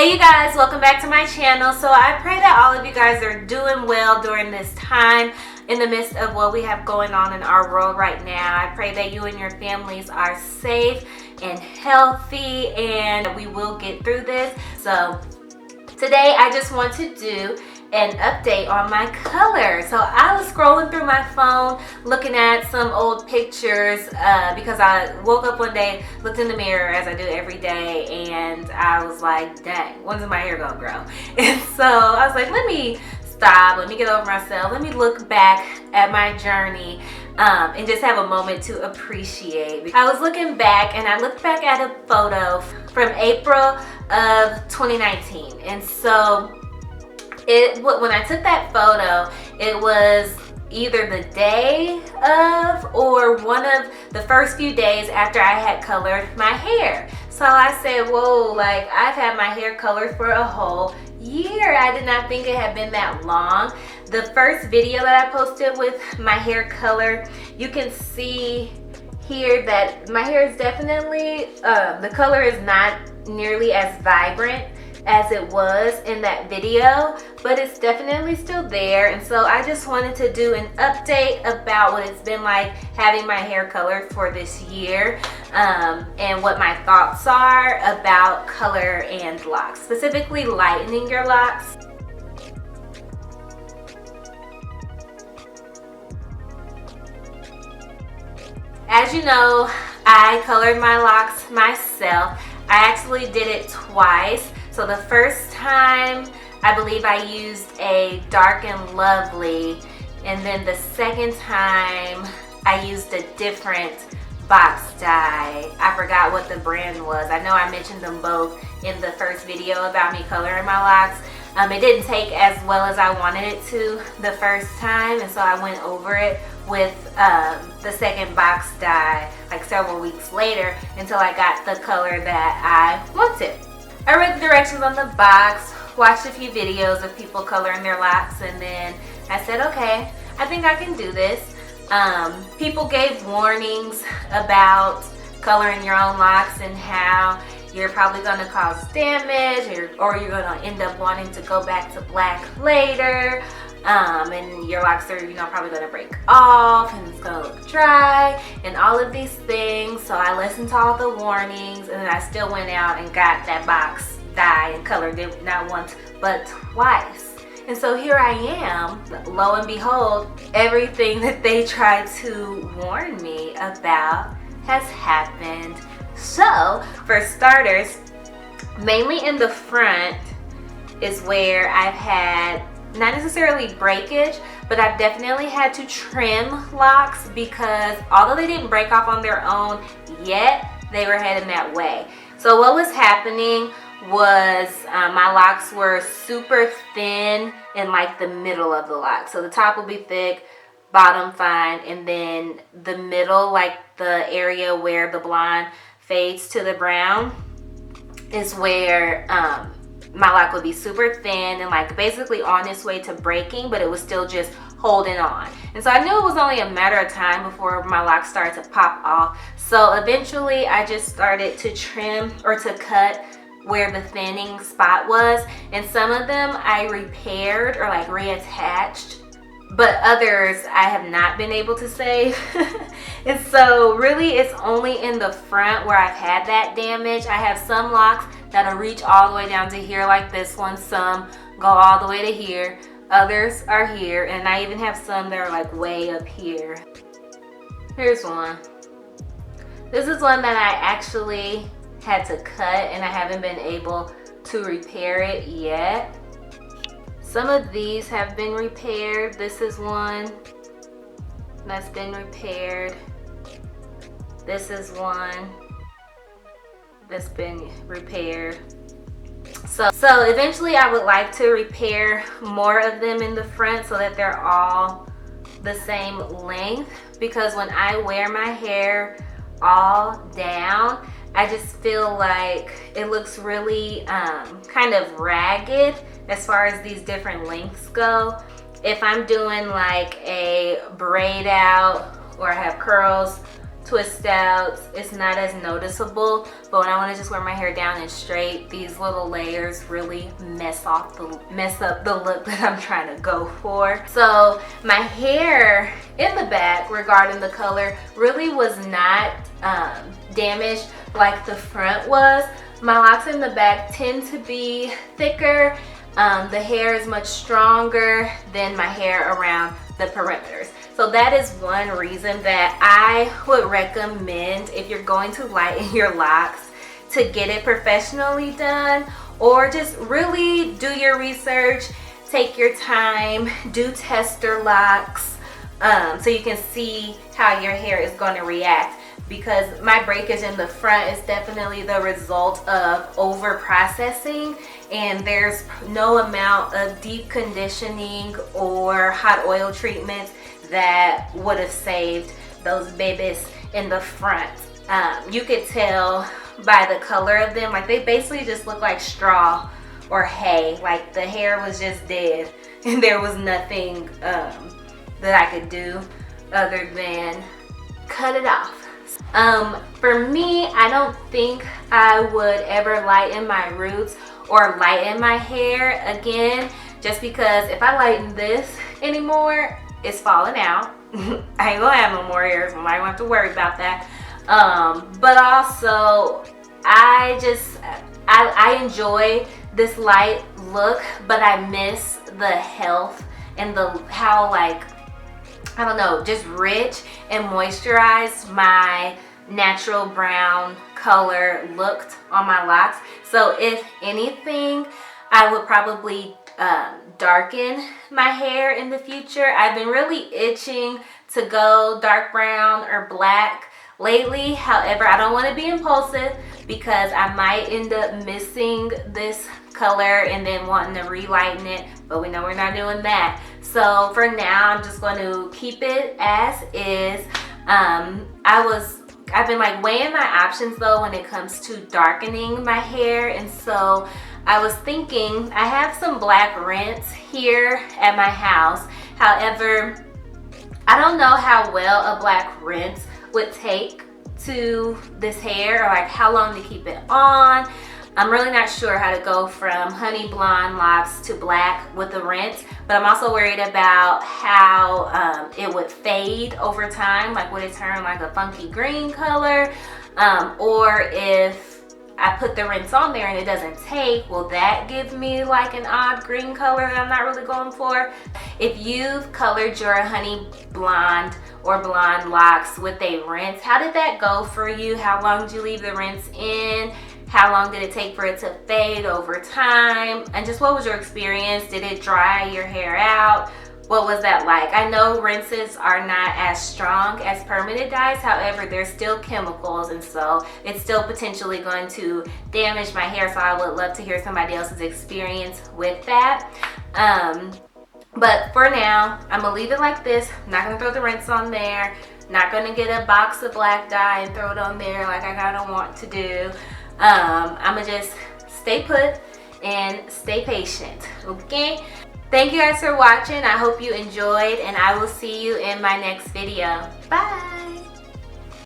Hey you guys, welcome back to my channel. So I pray that all of you guys are doing well during this time in the midst of what we have going on in our world right now. I pray that you and your families are safe and healthy and we will get through this. So today I just want to do an update on my color. So I was scrolling through my phone looking at some old pictures because I woke up one day, looked in the mirror as I do every day, and I was like, dang, when's my hair gonna grow? And so I was like, let me stop, let me get over myself, let me look back at my journey and just have a moment to appreciate. I was looking back and I looked back at a photo from April of 2019, and so when I took that photo, it was either the day of or one of the first few days after I had colored my hair. So I said, whoa, like I've had my hair colored for a whole year. I did not think it had been that long. The first video that I posted with my hair color, you can see here that my hair is definitely, the color is not nearly as vibrant as it was in that video, but it's definitely still there. And so I just wanted to do an update about what it's been like having my hair colored for this year, and what my thoughts are about color and locks, specifically lightening your locks. As you know, I colored my locks myself. I actually did it twice. So the first time, I believe I used a Dark and Lovely, and then the second time I used a different box dye. I forgot what the brand was. I know I mentioned them both in the first video about me coloring my locks. It didn't take as well as I wanted it to the first time, and so I went over it with the second box dye like several weeks later until I got the color that I wanted. I read the directions on the box, watched a few videos of people coloring their locks, and then I said, okay, I think I can do this. People gave warnings about coloring your own locks and how you're probably going to cause damage, or you're going to end up wanting to go back to black later, and your locks are, probably going to break off and it's going to look dry and all of these things. So I listened to all the warnings, and then I still went out and got that box dye and colored it not once but twice. And so here I am, lo and behold, everything that they tried to warn me about has happened. So for starters, mainly in the front is where I've had not necessarily breakage, but I've definitely had to trim locks because although they didn't break off on their own yet, they were heading that way. So what was happening was my locks were super thin in like the middle of the lock. So the top will be thick, bottom fine, and then the middle, like the area where the blonde fades to the brown, is where my lock would be super thin and like basically on its way to breaking, but it was still just holding on. And so I knew it was only a matter of time before my lock started to pop off. So eventually I just started to trim or to cut where the thinning spot was, and some of them I repaired or like reattached, but others I have not been able to save. And so really it's only in the front where I've had that damage. I have some locks that'll reach all the way down to here like this one, some go all the way to here, others are here, and I even have some that are like way up here. Here's one. This is one that I actually had to cut and I haven't been able to repair it yet. Some of these have been repaired. This is one that's been repaired. This is one that's been repaired. So eventually I would like to repair more of them in the front so that they're all the same length, because when I wear my hair all down, I just feel like it looks really kind of ragged as far as these different lengths go. If I'm doing like a braid out or I have curls twist outs, it's not as noticeable, but when I want to just wear my hair down and straight, these little layers really mess up the look that I'm trying to go for. So my hair in the back, regarding the color, really was not damaged like the front was. My locks in the back tend to be thicker. The hair is much stronger than my hair around the perimeters. So that is one reason that I would recommend, if you're going to lighten your locks, to get it professionally done, or just really do your research, take your time, do tester locks, so you can see how your hair is going to react. Because my breakage in the front is definitely the result of over processing, and there's no amount of deep conditioning or hot oil treatments that would have saved those babies in the front. You could tell by the color of them, like they basically just look like straw or hay, like the hair was just dead and there was nothing that I could do other than cut it off. For me, I don't think I would ever lighten my roots or lighten my hair again, just because if I lighten this anymore, it's falling out. I ain't gonna have no more hairs, so I don't have to worry about that. But also, I enjoy this light look, but I miss the health and how, like, I don't know, just rich and moisturized my natural brown color looked on my locks. So if anything, I would probably darken my hair in the future. I've been really itching to go dark brown or black lately. However, I don't want to be impulsive because I might end up missing this color and then wanting to relighten it, but we know we're not doing that. So for now, I'm just going to keep it as is. I've been like weighing my options though when it comes to darkening my hair, and so I was thinking, I have some black rinse here at my house. However, I don't know how well a black rinse would take to this hair, or like how long to keep it on. I'm really not sure how to go from honey blonde locks to black with the rinse, but I'm also worried about how it would fade over time. Like, would it turn like a funky green color? Or if I put the rinse on there and it doesn't take, will that give me like an odd green color that I'm not really going for? If you've colored your honey blonde or blonde locks with a rinse, how did that go for you? How long did you leave the rinse in? How long did it take for it to fade over time? And just what was your experience? Did it dry your hair out? What was that like? I know rinses are not as strong as permanent dyes. However, they're still chemicals, and so it's still potentially going to damage my hair. So I would love to hear somebody else's experience with that. But for now, I'm gonna leave it like this. I'm not gonna throw the rinse on there. Not gonna get a box of black dye and throw it on there like I kinda want to do. I'm gonna just stay put and stay patient, okay? Thank you guys for watching. I hope you enjoyed, and I will see you in my next video. Bye!